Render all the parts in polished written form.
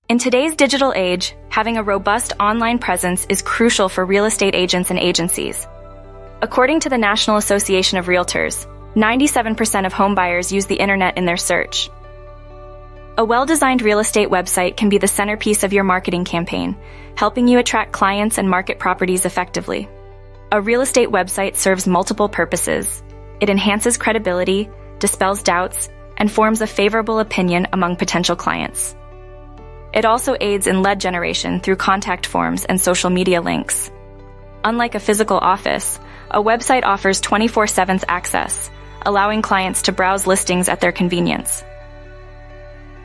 In today's digital age, having a robust online presence is crucial for real estate agents and agencies. According to the National Association of Realtors, 97% of homebuyers use the internet in their search. A well-designed real estate website can be the centerpiece of your marketing campaign, helping you attract clients and market properties effectively. A real estate website serves multiple purposes. It enhances credibility, dispels doubts, and forms a favorable opinion among potential clients. It also aids in lead generation through contact forms and social media links. Unlike a physical office, a website offers 24/7 access, allowing clients to browse listings at their convenience.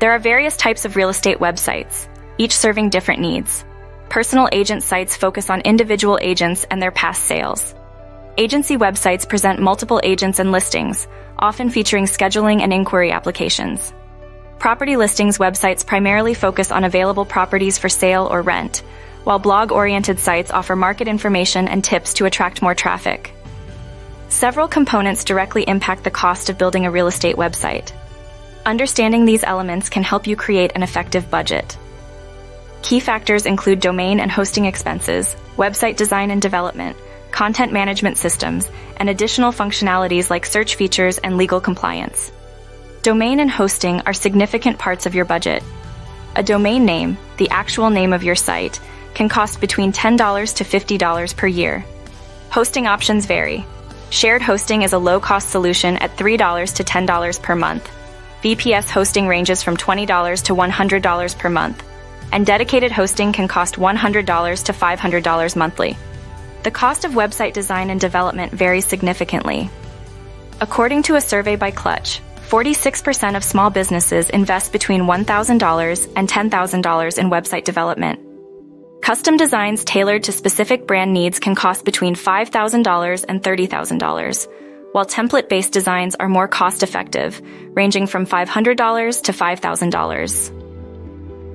There are various types of real estate websites, each serving different needs. Personal agent sites focus on individual agents and their past sales. Agency websites present multiple agents and listings, often featuring scheduling and inquiry applications. Property listings websites primarily focus on available properties for sale or rent, while blog-oriented sites offer market information and tips to attract more traffic. Several components directly impact the cost of building a real estate website. Understanding these elements can help you create an effective budget. Key factors include domain and hosting expenses, website design and development, content management systems, and additional functionalities like search features and legal compliance. Domain and hosting are significant parts of your budget. A domain name, the actual name of your site, can cost between $10 to $50 per year. Hosting options vary. Shared hosting is a low-cost solution at $3 to $10 per month. VPS hosting ranges from $20 to $100 per month, and dedicated hosting can cost $100 to $500 monthly. The cost of website design and development varies significantly. According to a survey by Clutch, 46% of small businesses invest between $1,000 and $10,000 in website development. Custom designs tailored to specific brand needs can cost between $5,000 and $30,000, while template-based designs are more cost-effective, ranging from $500 to $5,000.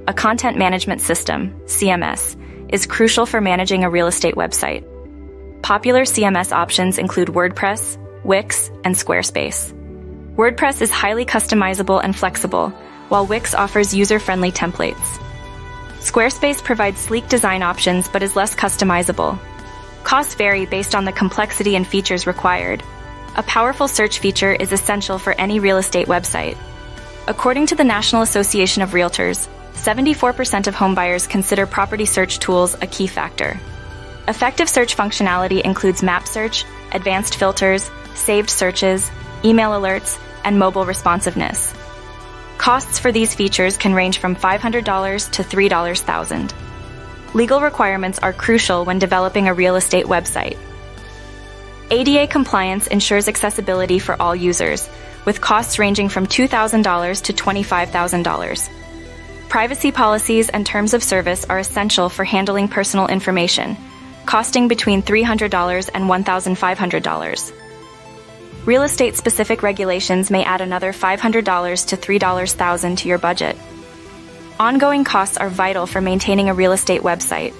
A content management system, CMS, is crucial for managing a real estate website. Popular CMS options include WordPress, Wix, and Squarespace. WordPress is highly customizable and flexible, while Wix offers user-friendly templates. Squarespace provides sleek design options but is less customizable. Costs vary based on the complexity and features required. A powerful search feature is essential for any real estate website. According to the National Association of Realtors, 74% of homebuyers consider property search tools a key factor. Effective search functionality includes map search, advanced filters, saved searches, email alerts, and mobile responsiveness. Costs for these features can range from $500 to $3,000. Legal requirements are crucial when developing a real estate website. ADA compliance ensures accessibility for all users, with costs ranging from $2,000 to $25,000. Privacy policies and terms of service are essential for handling personal information, costing between $300 and $1,500. Real estate-specific regulations may add another $500 to $3,000 to your budget. Ongoing costs are vital for maintaining a real estate website.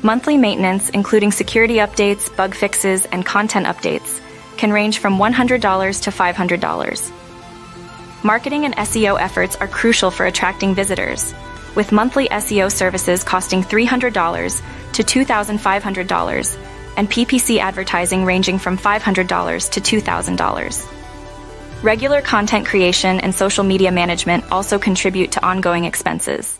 Monthly maintenance, including security updates, bug fixes, and content updates, can range from $100 to $500. Marketing and SEO efforts are crucial for attracting visitors, with monthly SEO services costing $300 to $2,500, and PPC advertising ranging from $500 to $2,000. Regular content creation and social media management also contribute to ongoing expenses.